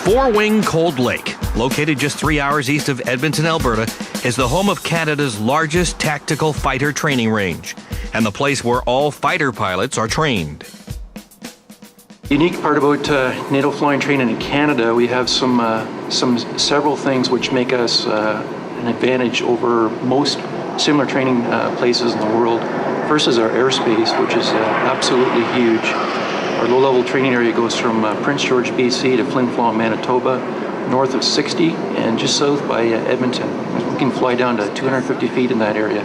Four-Wing Cold Lake, located just 3 hours east of Edmonton, Alberta, is the home of Canada's largest tactical fighter training range, and the place where all fighter pilots are trained. The unique part about NATO flying training in Canada, we have several things which make us an advantage over most similar training places in the world. First is our airspace, which is absolutely huge. Our low-level training area goes from Prince George, BC to Flin Flon, Manitoba, north of 60 and just south by Edmonton. We can fly down to 250 feet in that area.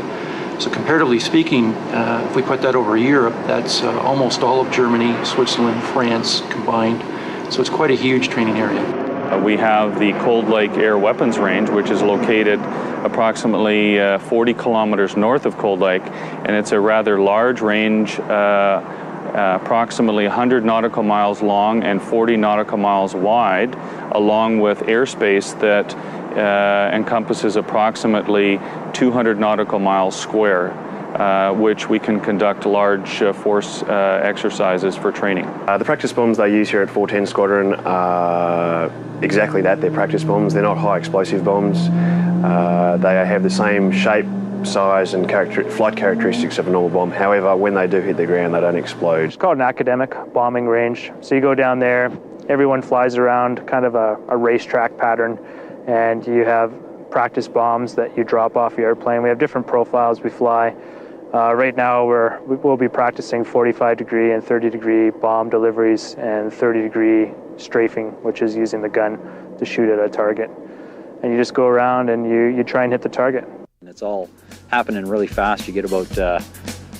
So comparatively speaking, if we put that over Europe, that's almost all of Germany, Switzerland, France combined. So it's quite a huge training area. We have the Cold Lake Air Weapons Range, which is located approximately 40 kilometers north of Cold Lake, and it's a rather large range, approximately 100 nautical miles long and 40 nautical miles wide, along with airspace that encompasses approximately 200 nautical miles square, which we can conduct large force exercises for training. The practice bombs they use here at 410 Squadron are exactly that. They're practice bombs. They're not high explosive bombs. They have the same shape, size and flight characteristics of a normal bomb. However, when they do hit the ground, they don't explode. It's called an academic bombing range. So you go down there, everyone flies around kind of a racetrack pattern, and you have practice bombs that you drop off your airplane. We have different profiles we fly. Right now we'll be practicing 45 degree and 30 degree bomb deliveries and 30 degree strafing, which is using the gun to shoot at a target. And you just go around and you try and hit the target. It's all happening really fast. You get about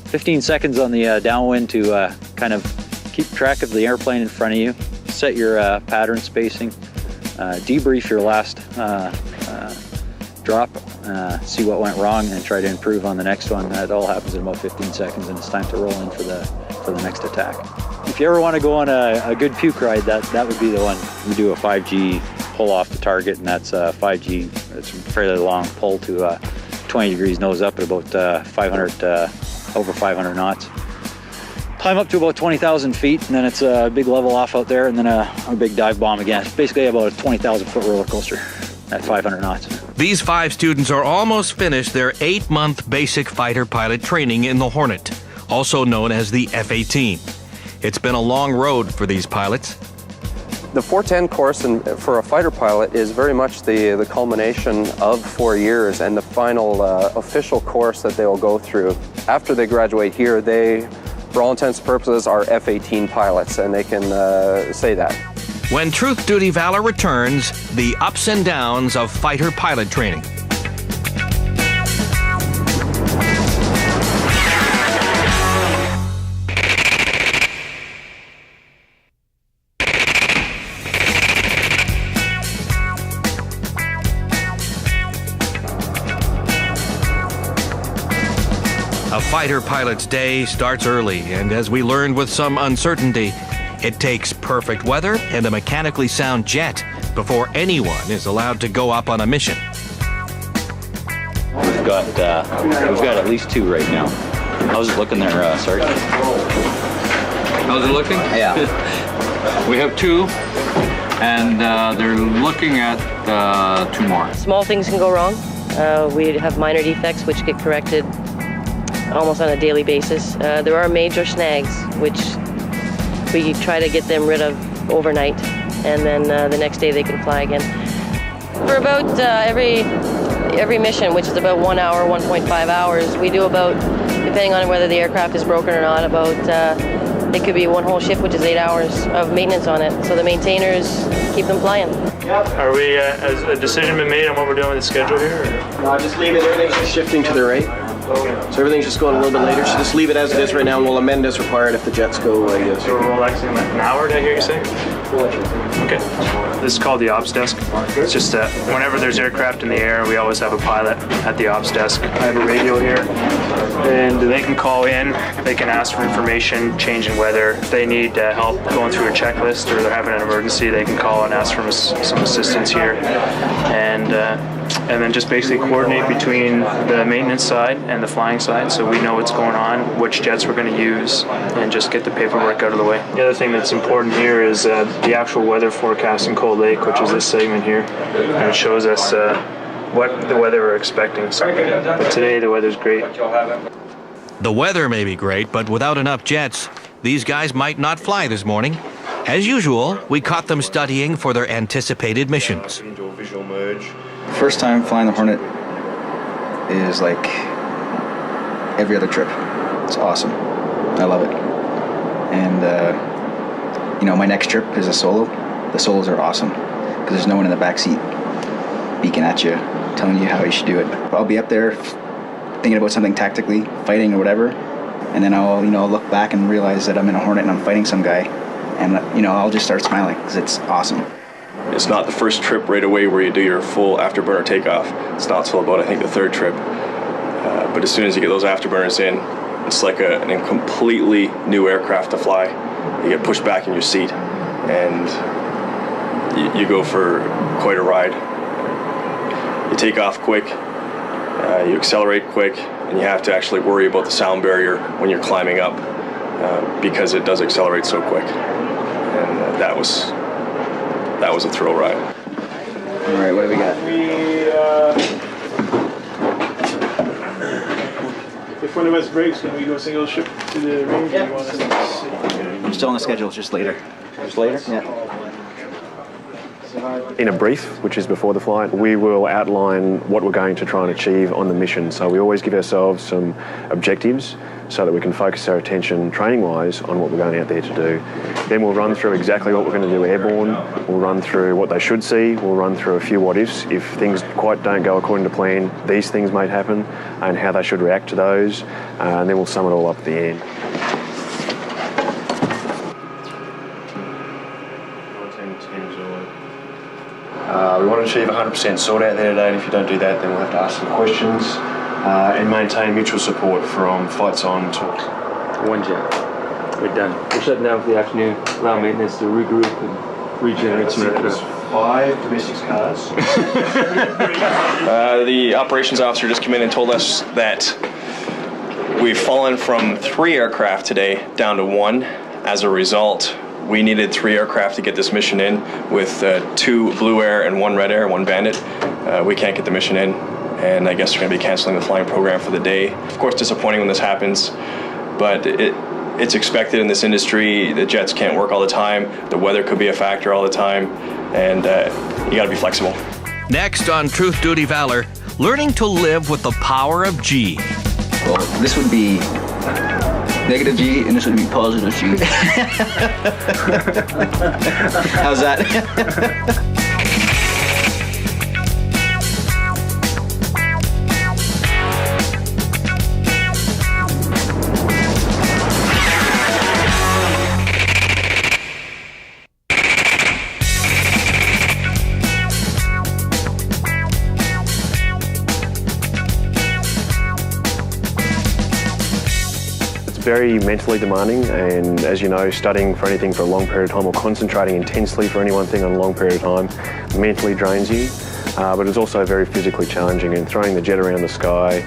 15 seconds on the downwind to kind of keep track of the airplane in front of you, set your pattern spacing, debrief your last drop, see what went wrong, and try to improve on the next one. That all happens in about 15 seconds, and it's time to roll in for the next attack. If you ever want to go on a good puke ride, that would be the one. We do a 5G pull off the target, and that's 5G. It's a fairly long pull to 20 degrees nose up at about over 500 knots. Climb up to about 20,000 feet, and then it's a big level off out there, and then a big dive bomb again. It's basically about a 20,000 foot roller coaster at 500 knots. These 5 students are almost finished their 8-month basic fighter pilot training in the Hornet, also known as the F-18. It's been a long road for these pilots. The 410 course for a fighter pilot is very much the culmination of 4 years and the final official course that they will go through. After they graduate here, they, for all intents and purposes, are F-18 pilots, and they can say that. When Truth, Duty, Valor returns, the ups and downs of fighter pilot training. A fighter pilot's day starts early, and as we learned with some uncertainty, it takes perfect weather and a mechanically sound jet before anyone is allowed to go up on a mission. We've got at least 2 right now. How's it looking there, Sergeant? How's it looking? Yeah. We have 2, and they're looking at 2 more. Small things can go wrong. We have minor defects which get corrected almost on a daily basis. There are major snags which we try to get them rid of overnight, and then the next day they can fly again. For about every mission, which is about 1 hour, 1.5 hours, we do about, depending on whether the aircraft is broken or not, about it could be one whole shift, which is 8 hours of maintenance on it. So the maintainers keep them flying. Are we, has a decision been made on what we're doing with the schedule here? No, just leave it. Everything's just shifting to the right. So everything's just going a little bit later. So just leave it as it is right now, and we'll amend as required if the jets go like this. So we're relaxing an hour, did I hear you say? Okay. This is called the ops desk. It's just whenever there's aircraft in the air, we always have a pilot at the ops desk. I have a radio here, and they can call in. They can ask for information, changing weather. If they need help going through a checklist or they're having an emergency, they can call and ask for some assistance here. And and then just basically coordinate between the maintenance side and the flying side, so we know what's going on, which jets we're going to use, and just get the paperwork out of the way. The other thing that's important here is the actual weather forecast in Cold Lake, which is this segment here, and it shows us what the weather we're expecting. But today the weather's great. The weather may be great, but without enough jets, these guys might not fly this morning. As usual, we caught them studying for their anticipated missions. Into a visual merge. First time flying the Hornet is like every other trip. It's awesome. I love it. And you know, my next trip is a solo. The solos are awesome because there's no one in the back seat beaking at you, telling you how you should do it. I'll be up there thinking about something tactically, fighting or whatever, and then I'll look back and realize that I'm in a Hornet and I'm fighting some guy, and I'll just start smiling because it's awesome. It's not the first trip right away where you do your full afterburner takeoff. It's not till about, I think, the third trip. But as soon as you get those afterburners in, it's like a completely new aircraft to fly. You get pushed back in your seat, and you go for quite a ride. You take off quick, you accelerate quick, and you have to actually worry about the sound barrier when you're climbing up because it does accelerate so quick. And that was a thrill ride. All right, what do we got? If one of us breaks, can we go single ship to the range? Yeah. I'm still on the schedule, it's just later. Just later? Yeah. In a brief, which is before the flight, we will outline what we're going to try and achieve on the mission. So we always give ourselves some objectives so that we can focus our attention training-wise on what we're going out there to do. Then we'll run through exactly what we're going to do airborne. We'll run through what they should see. We'll run through a few what-ifs. If things quite don't go according to plan, these things might happen and how they should react to those. And then we'll sum it all up at the end. We want to achieve 100% sort out there today, and if you don't do that, then we'll have to ask some questions and maintain mutual support from flights on to... One jet. We're done. We're shutting down for the afternoon, allow maintenance to regroup and regenerate some aircraft. 5 domestic cars. The operations officer just came in and told us that we've fallen from 3 aircraft today down to 1. As a result, we needed 3 aircraft to get this mission in with 2 Blue Air and 1 Red Air, 1 Bandit. We can't get the mission in, and I guess we're going to be canceling the flying program for the day. Of course, disappointing when this happens, but it's expected in this industry. The jets can't work all the time. The weather could be a factor all the time, and you got to be flexible. Next on Truth, Duty, Valor, learning to live with the power of G. Well, this would be negative G, and this would be positive G. How's that? Very mentally demanding, and as you know, studying for anything for a long period of time or concentrating intensely for any one thing on a long period of time mentally drains you, but it's also very physically challenging, and throwing the jet around the sky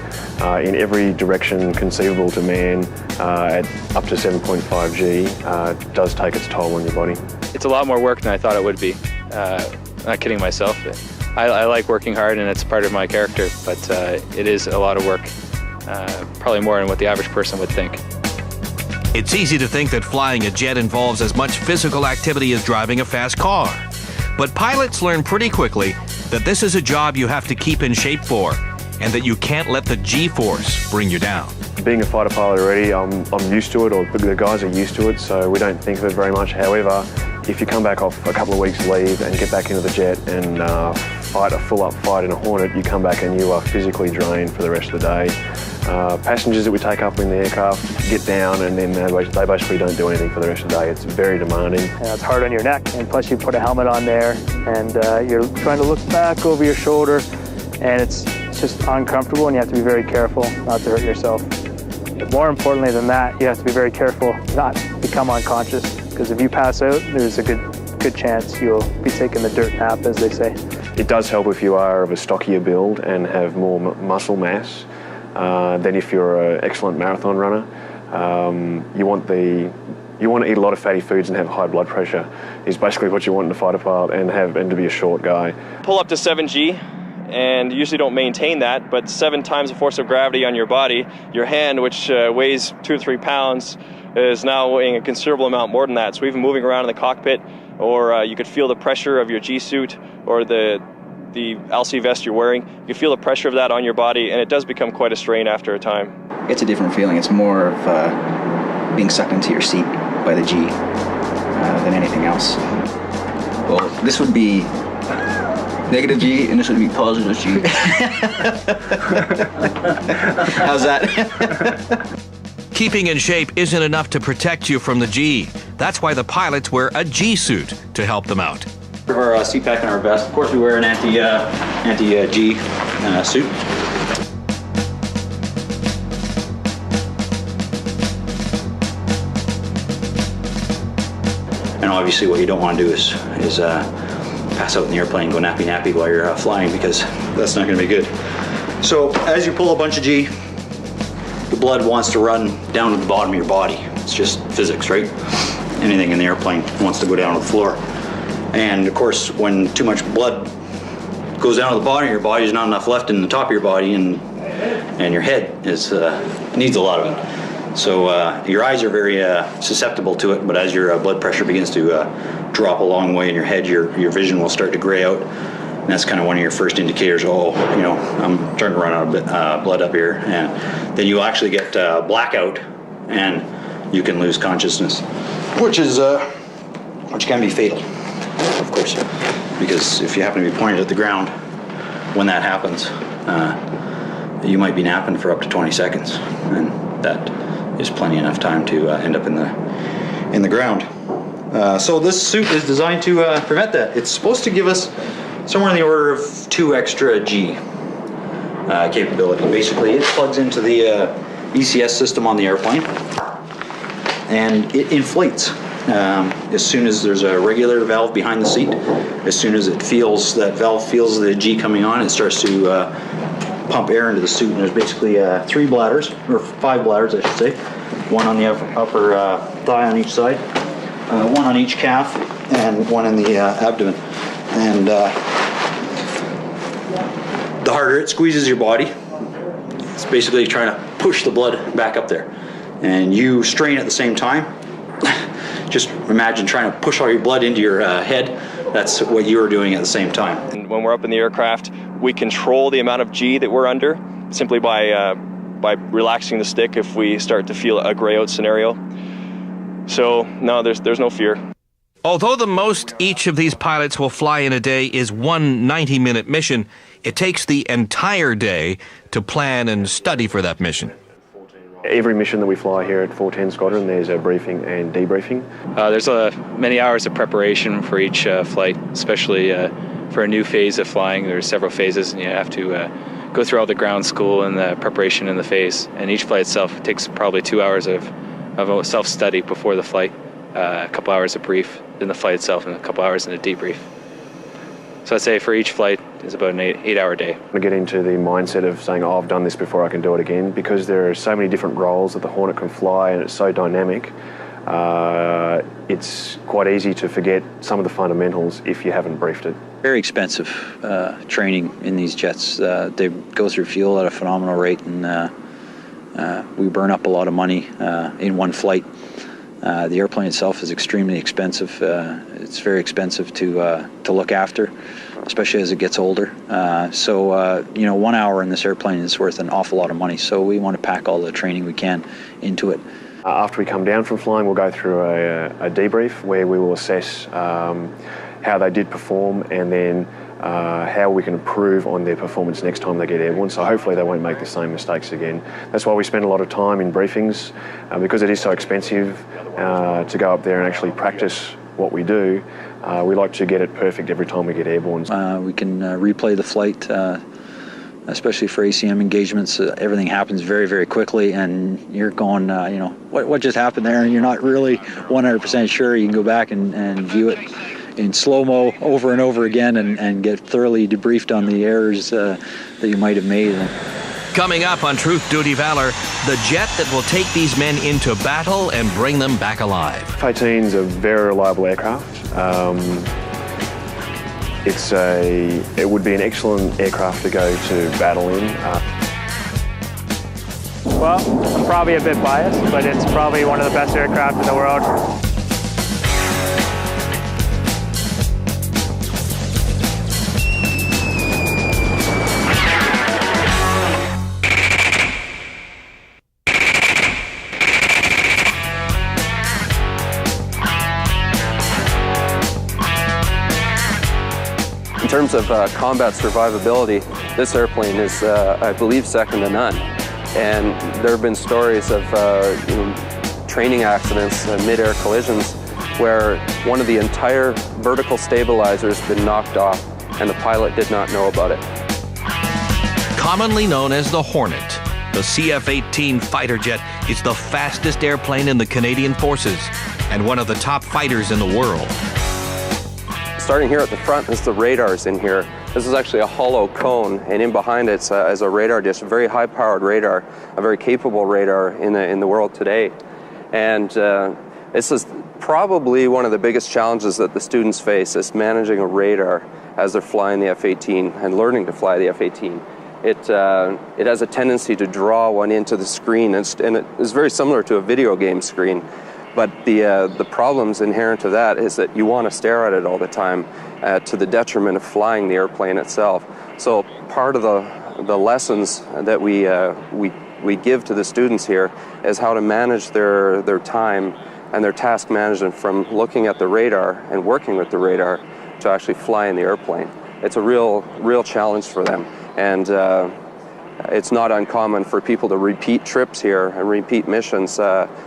in every direction conceivable to man at up to 7.5 G does take its toll on your body. It's a lot more work than I thought it would be. Not kidding myself. I like working hard, and it's part of my character, but it is a lot of work, probably more than what the average person would think. It's easy to think that flying a jet involves as much physical activity as driving a fast car. But pilots learn pretty quickly that this is a job you have to keep in shape for, and that you can't let the G-force bring you down. Being a fighter pilot already, I'm used to it, or the guys are used to it, so we don't think of it very much. However, if you come back off a couple of weeks leave and get back into the jet and fight a full-up fight in a Hornet, you come back and you are physically drained for the rest of the day. Passengers that we take up in the aircraft get down, and then they basically don't do anything for the rest of the day. It's very demanding. It's hard on your neck, and plus you put a helmet on there, and you're trying to look back over your shoulder, and it's just uncomfortable, and you have to be very careful not to hurt yourself. But more importantly than that, you have to be very careful not to become unconscious, because if you pass out, there's a good chance you'll be taking the dirt nap, as they say. It does help if you are of a stockier build and have more muscle mass than if you're an excellent marathon runner. You want to eat a lot of fatty foods and have high blood pressure is basically what you want in a fighter pilot, and to be a short guy. Pull up to 7G, and you usually don't maintain that, but 7 times the force of gravity on your body, your hand, which weighs 2 to 3 pounds, is now weighing a considerable amount more than that. So even moving around in the cockpit, or you could feel the pressure of your G suit or the LC vest you're wearing. You can feel the pressure of that on your body, and it does become quite a strain after a time. It's a different feeling. It's more of being sucked into your seat by the G than anything else. Well, this would be negative G, and this would be positive G. How's that? Keeping in shape isn't enough to protect you from the G. That's why the pilots wear a G suit to help them out. Our seat pack and our vest. Of course, we wear an anti-G suit. And obviously, what you don't want to do is pass out in the airplane, go nappy while you're flying, because that's not going to be good. So as you pull a bunch of G, the blood wants to run down to the bottom of your body. It's just physics, right? Anything in the airplane wants to go down to the floor. And of course, when too much blood goes down to the bottom of your body, there's not enough left in the top of your body, and your head needs a lot of it. So your eyes are very susceptible to it, but as your blood pressure begins to drop a long way in your head, your vision will start to gray out. And that's kind of one of your first indicators. Oh, I'm starting to run out of blood up here, and then you actually get blackout, and you can lose consciousness, which can be fatal, of course, because if you happen to be pointed at the ground when that happens, you might be napping for up to 20 seconds, and that is plenty enough time to end up in the ground. So this suit is designed to prevent that. It's supposed to give us somewhere in the order of 2 extra G capability. Basically, it plugs into the ECS system on the airplane, and it inflates. As soon as there's a regular valve behind the seat, as soon as that valve feels the G coming on, it starts to pump air into the suit. And there's basically 3 bladders, or 5 bladders, I should say. 1 on the upper thigh on each side, 1 on each calf, and 1 in the abdomen. And the harder it squeezes your body, it's basically trying to push the blood back up there. And you strain at the same time. Just imagine trying to push all your blood into your head. That's what you're doing at the same time. And when we're up in the aircraft, we control the amount of G that we're under simply by relaxing the stick if we start to feel a gray out scenario. So no, there's no fear. Although the most each of these pilots will fly in a day is one 90-minute mission, it takes the entire day to plan and study for that mission. Every mission that we fly here at 410 Squadron, there's a briefing and debriefing. There's many hours of preparation for each flight, especially for a new phase of flying. There's several phases, and you have to go through all the ground school and the preparation in the phase. And each flight itself takes probably 2 hours of self-study before the flight, a couple hours of brief in the flight itself, and a couple hours in a debrief. So I'd say for each flight is about an 8-hour day. I get into the mindset of saying, oh, I've done this before, I can do it again, because there are so many different roles that the Hornet can fly, and it's so dynamic. It's quite easy to forget some of the fundamentals if you haven't briefed it. Very expensive training in these jets. They go through fuel at a phenomenal rate, and we burn up a lot of money in one flight. The airplane itself is extremely expensive. It's very expensive to look after, especially as it gets older. So 1 hour in this airplane is worth an awful lot of money. So we want to pack all the training we can into it. After we come down from flying, we'll go through a debrief where we will assess how they did perform, and then how we can improve on their performance next time they get airborne. So hopefully they won't make the same mistakes again. That's why we spend a lot of time in briefings, because it is so expensive to go up there and actually practice what we do. We like to get it perfect every time we get airborne. We can replay the flight, especially for ACM engagements. Everything happens very, very quickly, and you're going, what just happened there? And you're not really 100% sure. You can go back and view it in slow-mo over and over again and get thoroughly debriefed on the errors that you might have made. Coming up on Truth, Duty, Valor, the jet that will take these men into battle and bring them back alive. F-18 is a very reliable aircraft. It would be an excellent aircraft to go to battle in. Well, I'm probably a bit biased, but it's probably one of the best aircraft in the world. In terms of combat survivability, this airplane is, I believe, second to none. And there have been stories of training accidents, mid-air collisions, where one of the entire vertical stabilizers has been knocked off and the pilot did not know about it. Commonly known as the Hornet, the CF-18 fighter jet is the fastest airplane in the Canadian Forces and one of the top fighters in the world. Starting here at the front is the radars in here. This is actually a hollow cone, and in behind it is a radar dish, a very high-powered radar, a very capable radar in the world today. And this is probably one of the biggest challenges that the students face, is managing a radar as they're flying the F-18 and learning to fly the F-18. It has a tendency to draw one into the screen, and it is very similar to a video game screen. But the problems inherent to that is that you want to stare at it all the time, to the detriment of flying the airplane itself. So part of the lessons that we give to the students here is how to manage their time and their task management from looking at the radar and working with the radar to actually flying the airplane. It's a real challenge for them, and it's not uncommon for people to repeat trips here and repeat missions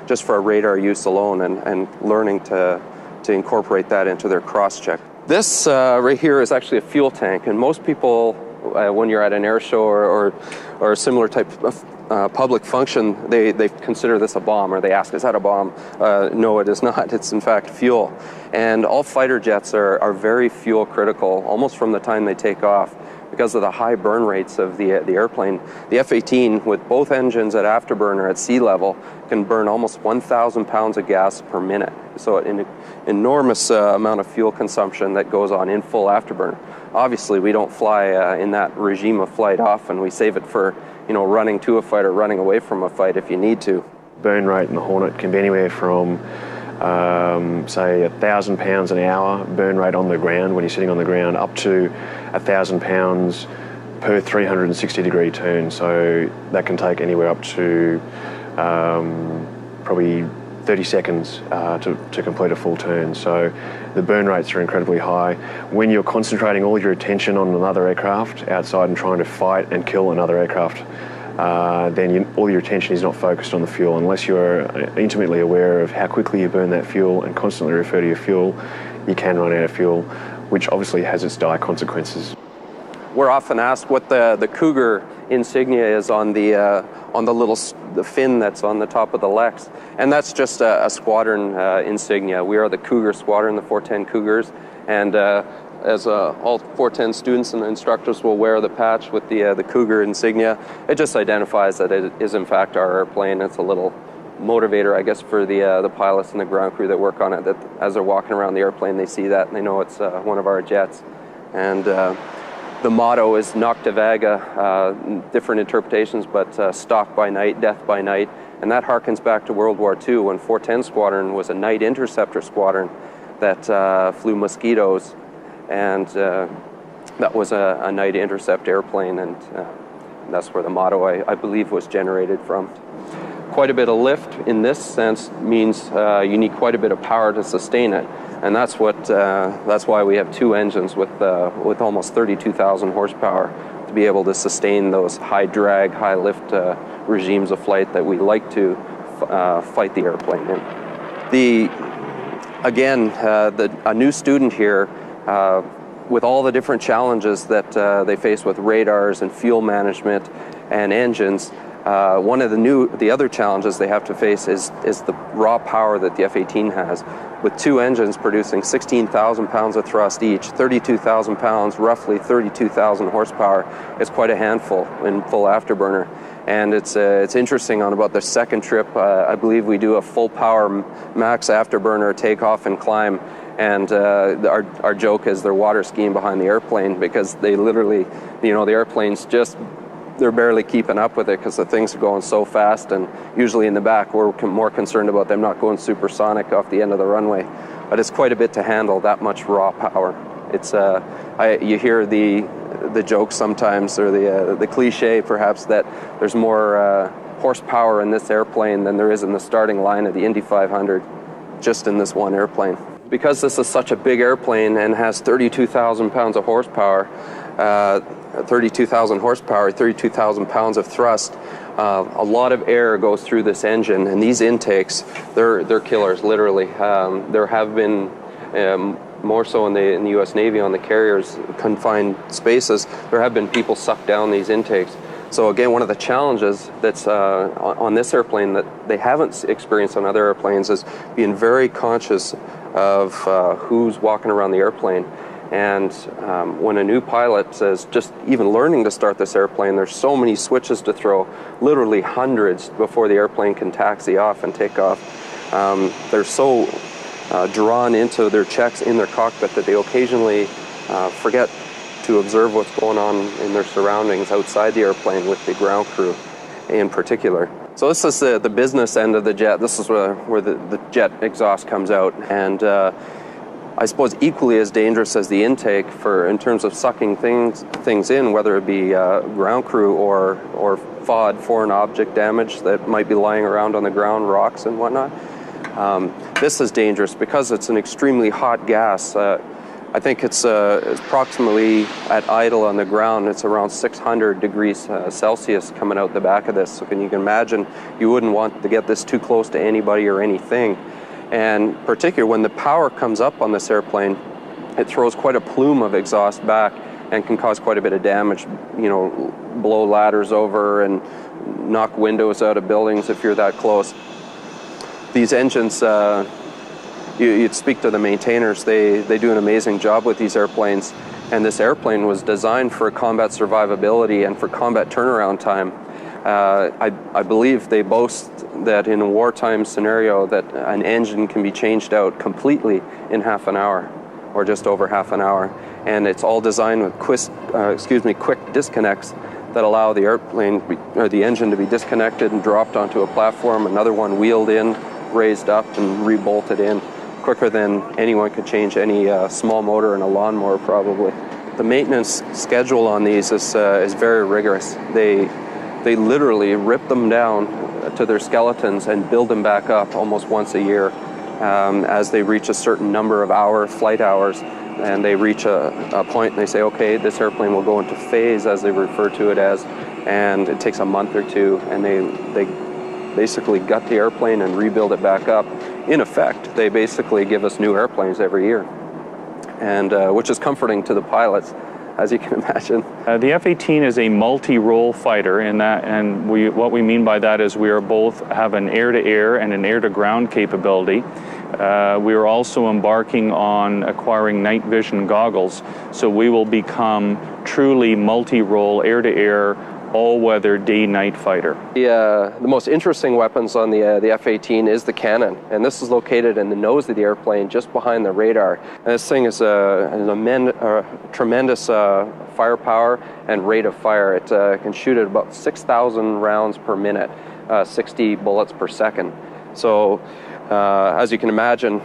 just for radar use alone, and learning to incorporate that into their cross-check. This right here is actually a fuel tank, and most people, when you're at an air show or a similar type of public function, they consider this a bomb, or they ask, is that a bomb? No, it is not. It's in fact fuel. And all fighter jets are very fuel critical, almost from the time they take off, because of the high burn rates of the airplane. The F-18, with both engines at afterburner at sea level, can burn almost 1,000 pounds of gas per minute. So an enormous amount of fuel consumption that goes on in full afterburner. Obviously, we don't fly in that regime of flight often. We save it for running to a fight or running away from a fight if you need to. Burn rate in the Hornet can be anywhere from say 1,000 pounds an hour burn rate on the ground when you're sitting on the ground, up to 1,000 pounds per 360 degree turn. So that can take anywhere up to probably 30 seconds to complete a full turn. So the burn rates are incredibly high. When you're concentrating all your attention on another aircraft outside and trying to fight and kill another aircraft, then all your attention is not focused on the fuel. Unless you're intimately aware of how quickly you burn that fuel and constantly refer to your fuel, you can run out of fuel, which obviously has its dire consequences. We're often asked what the Cougar insignia is on the fin that's on the top of the Lex, and that's just a squadron insignia. We are the Cougar Squadron, the 410 Cougars, and as all 410 students and instructors will wear the patch with the Cougar insignia. It just identifies that it is in fact our airplane. It's a little motivator, I guess, for the pilots and the ground crew that work on it, that as they're walking around the airplane, they see that and they know it's one of our jets. And the motto is Nocte Vaga, different interpretations, but stalk by night, death by night. And that harkens back to World War II, when 410 Squadron was a night interceptor squadron that flew Mosquitoes. And that was a night intercept airplane, and that's where the motto, I believe, was generated from. Quite a bit of lift in this sense means you need quite a bit of power to sustain it, and that's why we have two engines with almost 32,000 horsepower to be able to sustain those high drag, high lift regimes of flight that we like to fight the airplane in. A new student here, with all the different challenges that they face with radars and fuel management and engines, one of the other challenges they have to face is the raw power that the F-18 has. with 2 engines producing 16,000 pounds of thrust each, 32,000 pounds, roughly 32,000 horsepower. It's quite a handful in full afterburner. And it's interesting, on about the second trip, I believe we do a full power max afterburner takeoff and climb. And our joke is they're water skiing behind the airplane, because they literally, the airplane's they're barely keeping up with it because the things are going so fast. And usually in the back, we're more concerned about them not going supersonic off the end of the runway. But it's quite a bit to handle, that much raw power. It's you hear the joke sometimes, or the cliche perhaps, that there's more horsepower in this airplane than there is in the starting line of the Indy 500, just in this one airplane. Because this is such a big airplane and has 32,000 pounds of horsepower, 32,000 horsepower, 32,000 pounds of thrust, a lot of air goes through this engine, and these intakes, they're killers, literally. There have been, more so in the U.S. Navy on the carriers, confined spaces, there have been people suck down these intakes. So again, one of the challenges that's on this airplane that they haven't experienced on other airplanes is being very conscious of who's walking around the airplane. And when a new pilot says, just even learning to start this airplane, there's so many switches to throw, literally hundreds, before the airplane can taxi off and take off. They're so drawn into their checks in their cockpit that they occasionally forget to observe what's going on in their surroundings outside the airplane with the ground crew in particular. So this is the business end of the jet. This is where the jet exhaust comes out, and I suppose equally as dangerous as the intake in terms of sucking things in, whether it be ground crew or FOD, foreign object damage, that might be lying around on the ground, rocks and whatnot. This is dangerous because it's an extremely hot gas. I think it's approximately, at idle on the ground, it's around 600 degrees Celsius coming out the back of this. So you can imagine, you wouldn't want to get this too close to anybody or anything. And particularly when the power comes up on this airplane, it throws quite a plume of exhaust back and can cause quite a bit of damage, blow ladders over and knock windows out of buildings if you're that close. These engines, you'd speak to the maintainers, they do an amazing job with these airplanes, and this airplane was designed for combat survivability and for combat turnaround time. I believe they boast that in a wartime scenario that an engine can be changed out completely in half an hour, or just over half an hour, and it's all designed with quick disconnects that allow the airplane or the engine to be disconnected and dropped onto a platform, another one wheeled in, raised up and rebolted in, quicker than anyone could change any small motor in a lawnmower probably. The maintenance schedule on these is very rigorous. They literally rip them down to their skeletons and build them back up almost once a year as they reach a certain number of flight hours, and they reach a point and they say, okay, this airplane will go into phase, as they refer to it as, and it takes a month or two, and they basically gut the airplane and rebuild it back up. In effect, they basically give us new airplanes every year, and which is comforting to the pilots, as you can imagine. The F-18 is a multi-role fighter, and what we mean by that is we are both have an air-to-air and an air-to-ground capability. We are also embarking on acquiring night vision goggles, so we will become truly multi-role, air-to-air, all-weather day-night fighter. The most interesting weapons on the F-18 is the cannon, and this is located in the nose of the airplane, just behind the radar. And this thing is a tremendous firepower and rate of fire. It can shoot at about 6,000 rounds per minute, 60 bullets per second. So as you can imagine,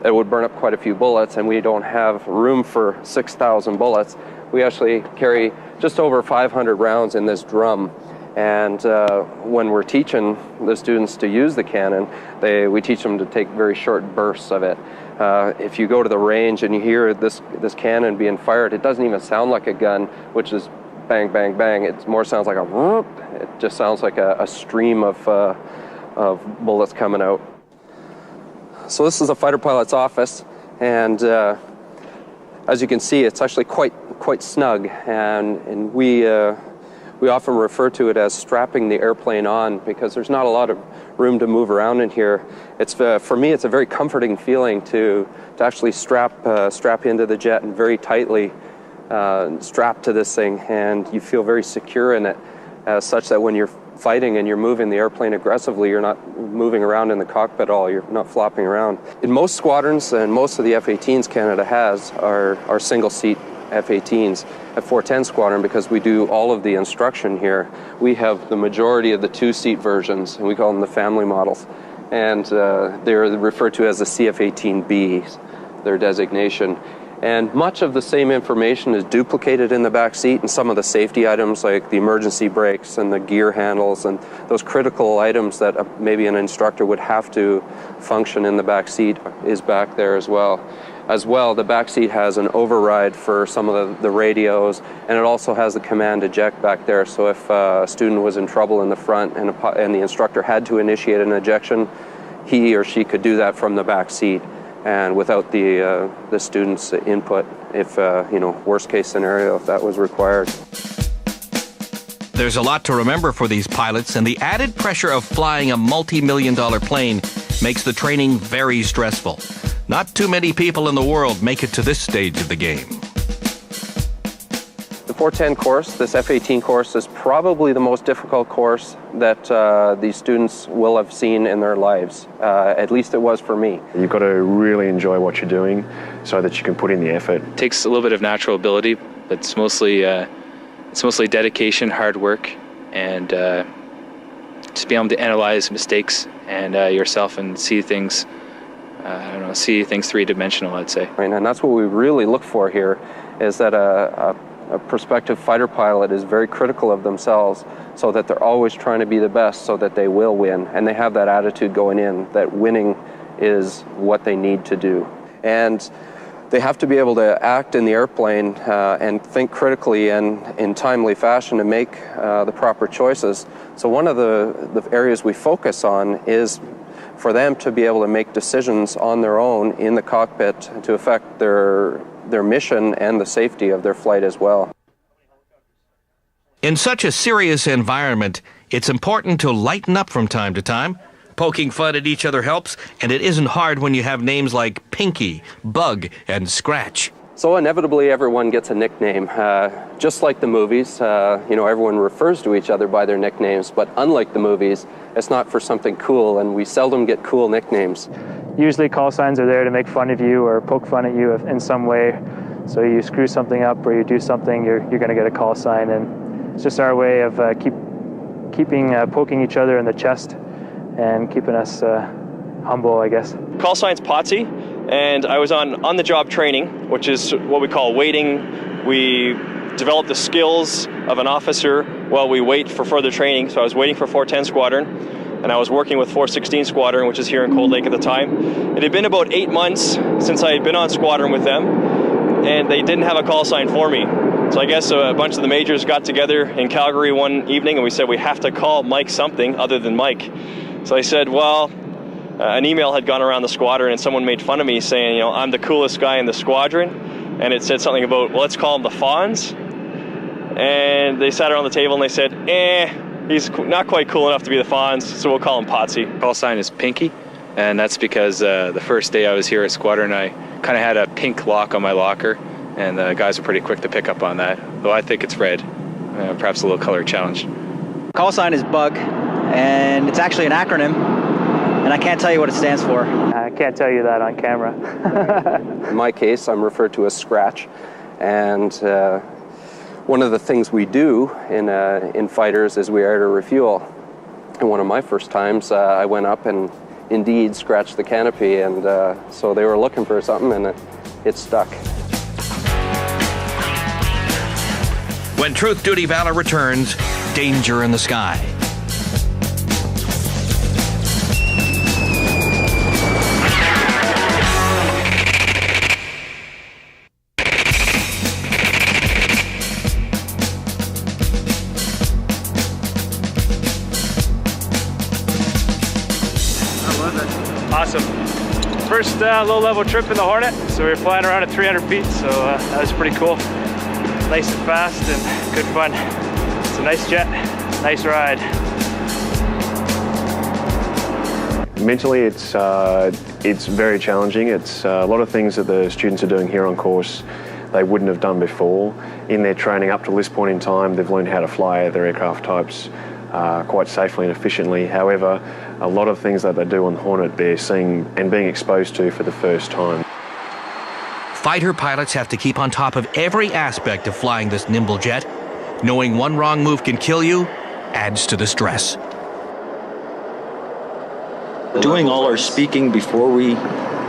it would burn up quite a few bullets, and we don't have room for 6,000 bullets. We actually carry just over 500 rounds in this drum, and when we're teaching the students to use the cannon, we teach them to take very short bursts of it. If you go to the range and you hear this cannon being fired, it doesn't even sound like a gun, which is bang, bang, bang. It more sounds like a whoop. It just sounds like a stream of bullets coming out. So this is a fighter pilot's office, and as you can see, it's actually quite snug, and we often refer to it as strapping the airplane on, because there's not a lot of room to move around in here. It's for me, it's a very comforting feeling to actually strap into the jet and very tightly strap to this thing, and you feel very secure in it, such that when you're fighting and you're moving the airplane aggressively, you're not moving around in the cockpit at all, you're not flopping around. In most squadrons, and most of the F-18s Canada has, are single-seat F-18s. At 410 Squadron, because we do all of the instruction here, we have the majority of the two-seat versions, and we call them the family models. And they're referred to as the CF-18B, their designation. And much of the same information is duplicated in the back seat, and some of the safety items like the emergency brakes and the gear handles and those critical items that maybe an instructor would have to function in the back seat is back there as well. The back seat has an override for some of the radios, and it also has the command eject back there. So if a student was in trouble in the front and the instructor had to initiate an ejection, he or she could do that from the back seat and without the student's input, if worst case scenario, if that was required. There's a lot to remember for these pilots, and the added pressure of flying a multi-million-dollar plane makes the training very stressful. Not too many people in the world make it to this stage of the game. The 410 course, this F-18 course, is probably the most difficult course that these students will have seen in their lives. At least it was for me. You've got to really enjoy what you're doing so that you can put in the effort. It takes a little bit of natural ability, but it's mostly dedication, hard work, and just being able to analyze mistakes and yourself and see things. See things three-dimensional, I'd say. Right, and that's what we really look for here, is that a prospective fighter pilot is very critical of themselves, so that they're always trying to be the best so that they will win. And they have that attitude going in, that winning is what they need to do. And they have to be able to act in the airplane and think critically and in timely fashion to make the proper choices. So one of the areas we focus on is for them to be able to make decisions on their own in the cockpit to affect their mission and the safety of their flight as well. In such a serious environment, it's important to lighten up from time to time. Poking fun at each other helps, and it isn't hard when you have names like Pinky, Bug, and Scratch. So inevitably everyone gets a nickname. Just like the movies, everyone refers to each other by their nicknames, but unlike the movies, it's not for something cool, and we seldom get cool nicknames. Usually call signs are there to make fun of you or poke fun at you in some way. So you screw something up or you do something, you're going to get a call sign, and it's just our way of poking each other in the chest and keeping us humble, I guess. Call sign's Potsy, and I was on the job training, which is what we call waiting. We develop the skills of an officer while we wait for further training. So I was waiting for 410 Squadron, and I was working with 416 Squadron, which is here in Cold Lake at the time. It had been about 8 months since I had been on squadron with them, and they didn't have a call sign for me. So I guess a bunch of the majors got together in Calgary one evening, and we said we have to call Mike something other than Mike. So I said, well, an email had gone around the squadron, and someone made fun of me saying, I'm the coolest guy in the squadron. And it said something about, well, let's call him the Fonz. And they sat around the table and they said, he's not quite cool enough to be the Fonz, so we'll call him Potsy. Call sign is Pinky, and that's because the first day I was here at Squadron, I kind of had a pink lock on my locker, and the guys were pretty quick to pick up on that, though I think it's red, perhaps a little color challenge. Call sign is Bug, and it's actually an acronym, and I can't tell you what it stands for. I can't tell you that on camera. In my case, I'm referred to as Scratch, and one of the things we do in fighters is we air to refuel. And one of my first times, I went up and indeed scratched the canopy, and so they were looking for something, and it stuck. When Truth, Duty, Valor returns, danger in the sky. Awesome. First low-level trip in the Hornet, so we were flying around at 300 feet, so that was pretty cool. Nice and fast and good fun. It's a nice jet, nice ride. Mentally, it's very challenging. It's a lot of things that the students are doing here on course they wouldn't have done before. In their training up to this point in time, they've learned how to fly their aircraft types quite safely and efficiently. However, a lot of things that they do on the Hornet, they're seeing and being exposed to for the first time. Fighter pilots have to keep on top of every aspect of flying this nimble jet. Knowing one wrong move can kill you adds to the stress. Doing all our speaking before we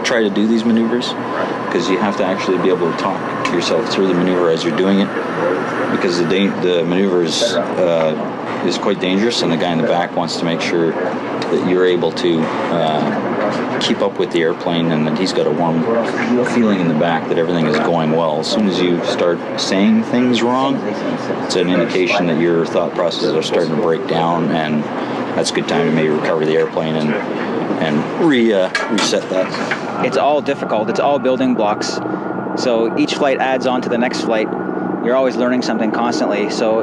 try to do these maneuvers, because you have to actually be able to talk yourself through the maneuver as you're doing it, because the maneuver is quite dangerous, and the guy in the back wants to make sure that you're able to keep up with the airplane, and that he's got a warm feeling in the back that everything is going well. As soon as you start saying things wrong, it's an indication that your thought processes are starting to break down, and that's a good time to maybe recover the airplane and reset that. It's all difficult. It's all building blocks. So each flight adds on to the next flight. You're always learning something constantly. So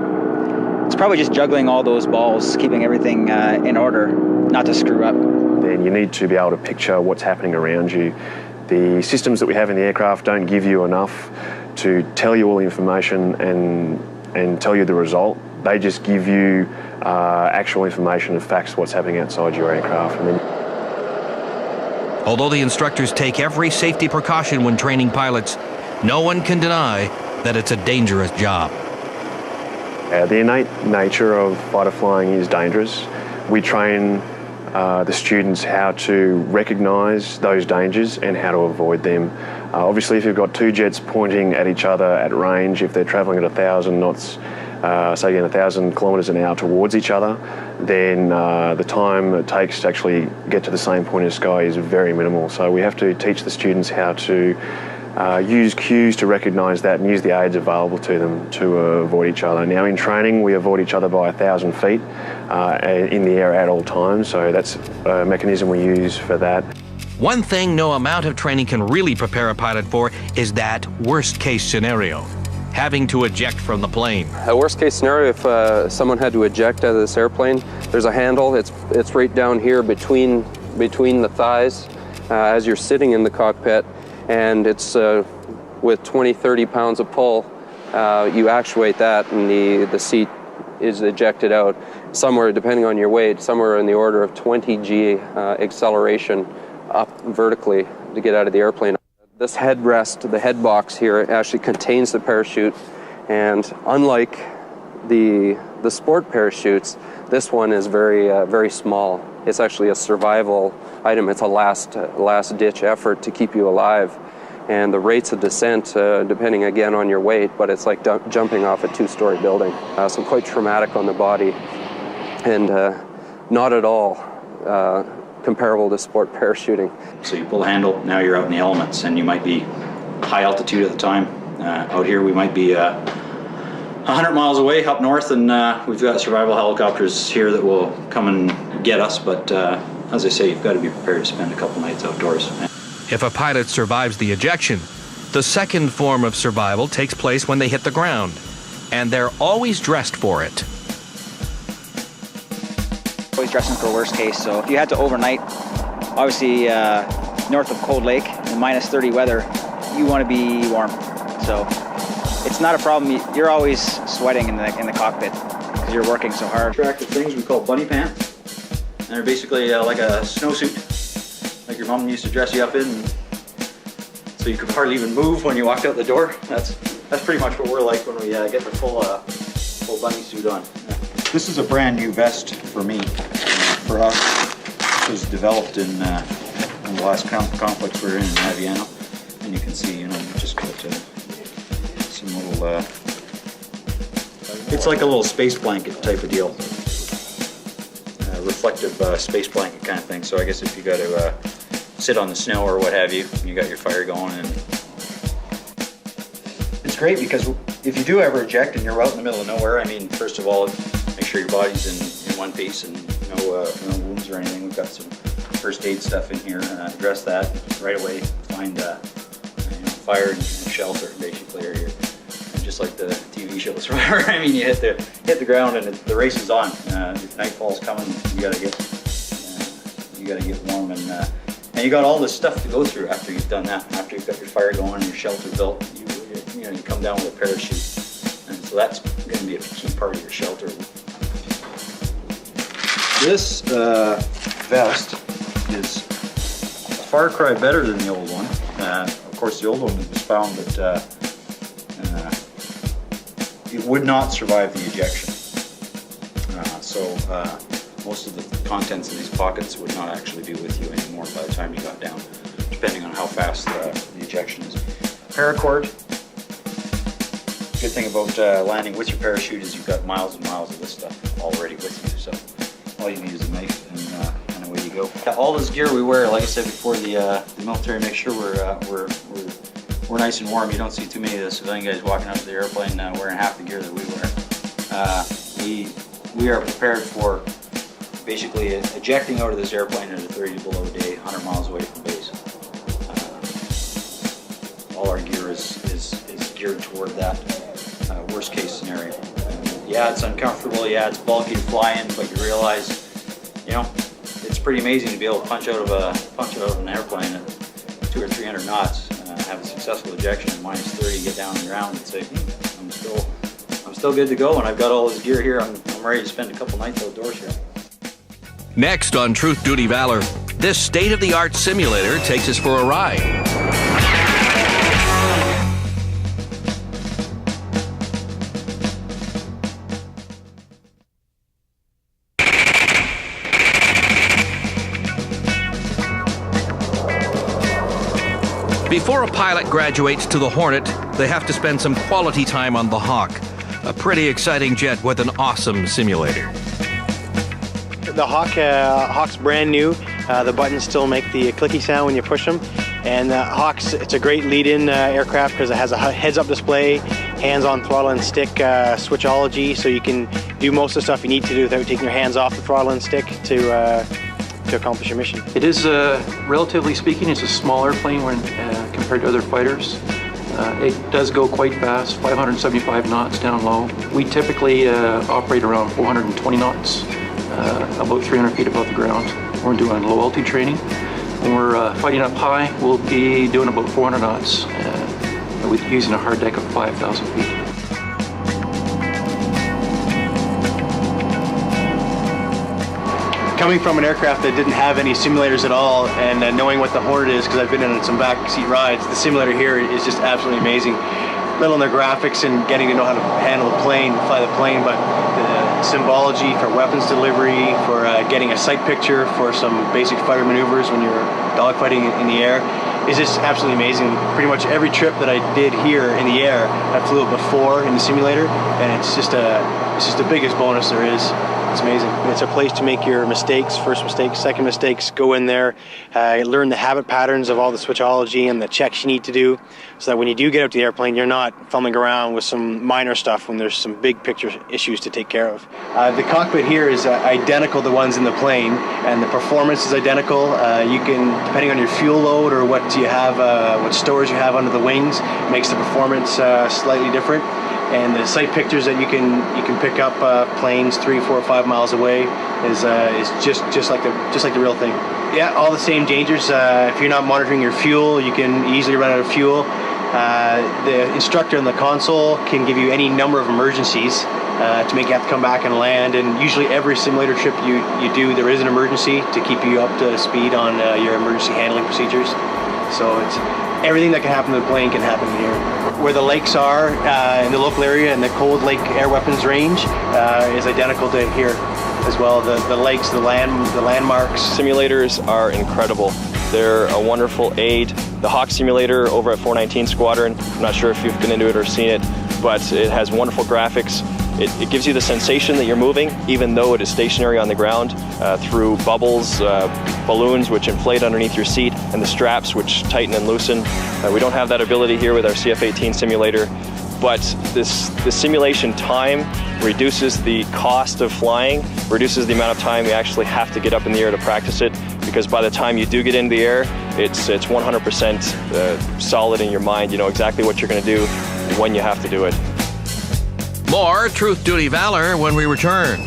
it's probably just juggling all those balls, keeping everything in order, not to screw up. Then you need to be able to picture what's happening around you. The systems that we have in the aircraft don't give you enough to tell you all the information and tell you the result. They just give you actual information and facts what's happening outside your aircraft. And then although the instructors take every safety precaution when training pilots, no one can deny that it's a dangerous job. The innate nature of fighter flying is dangerous. We train the students how to recognise those dangers and how to avoid them. Obviously, if you've got two jets pointing at each other at range, if they're travelling at 1,000 knots, say again 1,000 kilometres an hour towards each other, then the time it takes to actually get to the same point in the sky is very minimal. So we have to teach the students how to use cues to recognise that and use the aids available to them to avoid each other. Now in training we avoid each other by 1,000 feet in the air at all times, so that's a mechanism we use for that. One thing no amount of training can really prepare a pilot for is that worst case scenario, having to eject from the plane. A worst case scenario, if someone had to eject out of this airplane, there's a handle, it's right down here between the thighs as you're sitting in the cockpit, and it's with 20-30 pounds of pull, you actuate that and the seat is ejected out somewhere, depending on your weight, somewhere in the order of 20 G acceleration up vertically to get out of the airplane. This headrest, the head box here, actually contains the parachute, and unlike the sport parachutes, this one is very small. It's actually a survival item. It's a last ditch effort to keep you alive, and the rates of descent, depending again on your weight, but it's like jumping off a 2-story building. So quite traumatic on the body, and not at all comparable to sport parachuting. So you pull the handle, now you're out in the elements, and you might be high altitude at the time. Out here we might be 100 miles away up north, and we've got survival helicopters here that will come and get us, but as I say, you've got to be prepared to spend a couple nights outdoors. If a pilot survives the ejection, the second form of survival takes place when they hit the ground, and they're always dressed for it. Always dressing for worst case, so if you had to overnight, obviously north of Cold Lake in minus 30 weather, you want to be warm. So it's not a problem. You're always sweating in the cockpit because you're working so hard. Attractive things we call bunny pants, and they're basically like a snowsuit, like your mom used to dress you up in, so you could hardly even move when you walked out the door. That's pretty much what we're like when we get the full bunny suit on. This is a brand new vest for me, for us. It was developed in the last conflicts we were in Aviano, and you can see, just got some little. It's like a little space blanket type of deal, reflective space blanket kind of thing. So I guess if you got to sit on the snow or what have you, you got your fire going, and it's great because if you do ever eject and you're out in the middle of nowhere, I mean, first of all, make sure your body's in one piece and no wounds or anything. We've got some first aid stuff in here. Address that right away. Find fire and shelter basically, or just like the TV shows. I mean, you hit the ground and the race is on. If nightfall's coming, you got to get You got to get warm, and you got all this stuff to go through after you've done that. After you've got your fire going and your shelter built, you come down with a parachute, and so that's going to be a key part of your shelter. This vest is a far cry better than the old one. Of course, the old one was found that it would not survive the ejection. Most of the contents in these pockets would not actually be with you anymore by the time you got down, depending on how fast the ejection is. Paracord. Good thing about landing with your parachute is you've got miles and miles of this stuff already with you. So all you need is a knife, and away you go. All this gear we wear, like I said before, the military makes sure we're nice and warm. You don't see too many of the civilian guys walking out of the airplane wearing half the gear that we wear. We are prepared for basically ejecting out of this airplane at a 30 below day, 100 miles away from base. All our gear is geared toward that worst case scenario. Yeah, it's uncomfortable. Yeah, it's bulky to fly in, but you realize, it's pretty amazing to be able to punch out of an airplane at 200 or 300 knots, have a successful ejection at minus 30, get down on the ground, and say, I'm still good to go, and I've got all this gear here. I'm ready to spend a couple nights outdoors here. Next on Truth, Duty, Valor, this state-of-the-art simulator takes us for a ride. Before a pilot graduates to the Hornet, they have to spend some quality time on the Hawk, a pretty exciting jet with an awesome simulator. The Hawk's brand new. The buttons still make the clicky sound when you push them. And the Hawk's, it's a great lead-in aircraft because it has a heads-up display, hands-on throttle and stick switchology, so you can do most of the stuff you need to do without taking your hands off the throttle and stick to accomplish your mission. It is, relatively speaking, it's a smaller plane when compared to other fighters. It does go quite fast, 575 knots down low. We typically operate around 420 knots, about 300 feet above the ground. We're doing low altitude training. When we're fighting up high, we'll be doing about 400 knots with using a hard deck of 5,000 feet. Coming from an aircraft that didn't have any simulators at all, and knowing what the Hornet is, because I've been in some backseat rides, the simulator here is just absolutely amazing. Little on the graphics and getting to know how to handle the plane, fly the plane, but the symbology for weapons delivery, for getting a sight picture for some basic fighter maneuvers when you're dogfighting in the air, is just absolutely amazing. Pretty much every trip that I did here in the air, I flew it before in the simulator, and it's just the biggest bonus there is. It's amazing. It's a place to make your mistakes, first mistakes, second mistakes, go in there, learn the habit patterns of all the switchology and the checks you need to do, so that when you do get out to the airplane, you're not fumbling around with some minor stuff when there's some big picture issues to take care of. The cockpit here is identical to the ones in the plane, and the performance is identical. You can, depending on your fuel load or what you have, what stores you have under the wings, makes the performance slightly different. And the sight pictures that you can pick up planes 3, 4, 5 miles away is just like the real thing. Yeah, all the same dangers. If you're not monitoring your fuel, you can easily run out of fuel. The instructor in the console can give you any number of emergencies to make you have to come back and land. And usually every simulator trip you do, there is an emergency to keep you up to speed on your emergency handling procedures. So it's everything that can happen to the plane can happen here. Where the lakes are in the local area and the Cold Lake Air Weapons Range is identical to here as well. The lakes, the landmarks. Simulators are incredible. They're a wonderful aid. The Hawk simulator over at 419 Squadron, I'm not sure if you've been into it or seen it, but it has wonderful graphics. It gives you the sensation that you're moving, even though it is stationary on the ground, through bubbles, balloons which inflate underneath your seat, and the straps which tighten and loosen. We don't have that ability here with our CF-18 simulator, but the simulation time reduces the cost of flying, reduces the amount of time you actually have to get up in the air to practice it, because by the time you do get into the air, it's 100% solid in your mind. You know exactly what you're going to do when you have to do it. More Truth, Duty, Valor when we return.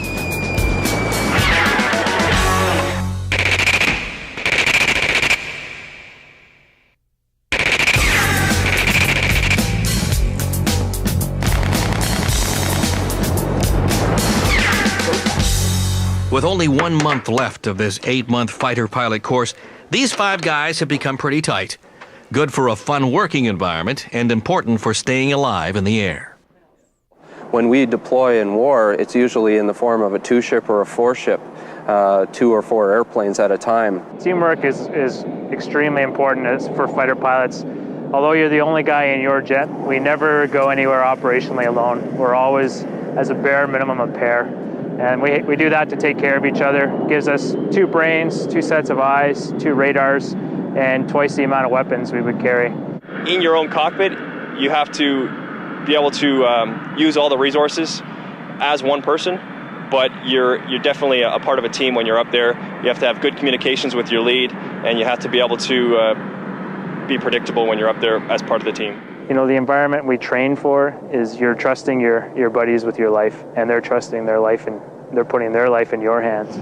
With only 1 month left of this 8-month fighter pilot course, these 5 guys have become pretty tight. Good for a fun working environment and important for staying alive in the air. When we deploy in war, it's usually in the form of a 2-ship or a 4-ship, 2 or 4 airplanes at a time. Teamwork is extremely important for fighter pilots. Although you're the only guy in your jet, we never go anywhere operationally alone. We're always, as a bare minimum, a pair. And we do that to take care of each other. It gives us 2 brains, 2 sets of eyes, 2 radars, and twice the amount of weapons we would carry. In your own cockpit, you have to be able to use all the resources as one person, but you're definitely a part of a team when you're up there. You have to have good communications with your lead, and you have to be able to be predictable when you're up there as part of the team. You know, the environment we train for is you're trusting your buddies with your life, and they're trusting their life, and they're putting their life in your hands.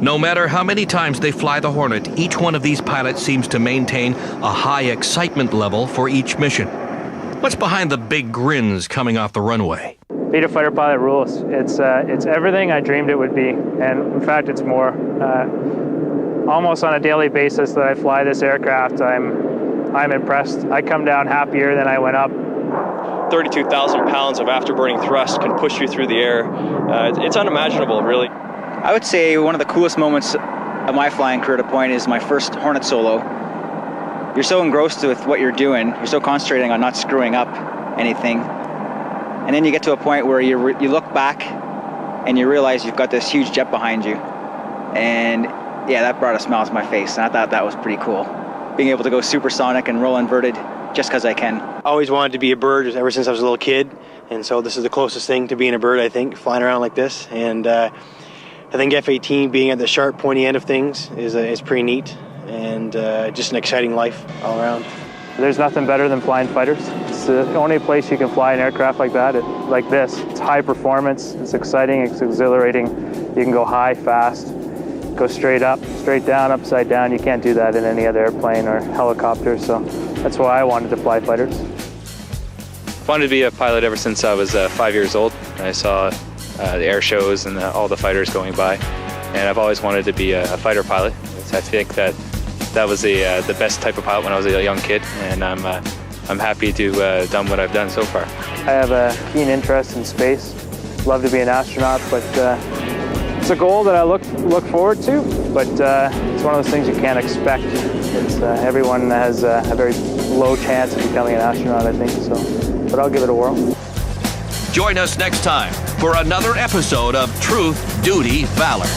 No matter how many times they fly the Hornet, each one of these pilots seems to maintain a high excitement level for each mission. What's behind the big grins coming off the runway? Being a fighter pilot rules. It's everything I dreamed it would be, and in fact, it's more. Almost on a daily basis that I fly this aircraft, I'm impressed. I come down happier than I went up. 32,000 pounds of afterburning thrust can push you through the air. It's unimaginable, really. I would say one of the coolest moments of my flying career to point is my first Hornet solo. You're so engrossed with what you're doing, you're so concentrating on not screwing up anything, and then you get to a point where you look back and you realize you've got this huge jet behind you, and yeah, that brought a smile to my face, and I thought that was pretty cool. Being able to go supersonic and roll inverted just because I can. I always wanted to be a bird ever since I was a little kid, and so this is the closest thing to being a bird, I think, flying around like this. And I think F-18 being at the sharp, pointy end of things is pretty neat, and just an exciting life all around. There's nothing better than flying fighters. It's the only place you can fly an aircraft like that, like this. It's high performance, it's exciting, it's exhilarating. You can go high, fast, go straight up, straight down, upside down. You can't do that in any other airplane or helicopter, so that's why I wanted to fly fighters. I wanted to be a pilot ever since I was 5 years old. I saw the air shows and all the fighters going by, and I've always wanted to be a fighter pilot. I think that was the best type of pilot when I was a young kid, and I'm happy to have done what I've done so far. I have a keen interest in space. Love to be an astronaut, but it's a goal that I look forward to, but it's one of those things you can't expect. Everyone has a very low chance of becoming an astronaut, I think, so, but I'll give it a whirl. Join us next time for another episode of Truth, Duty, Valor.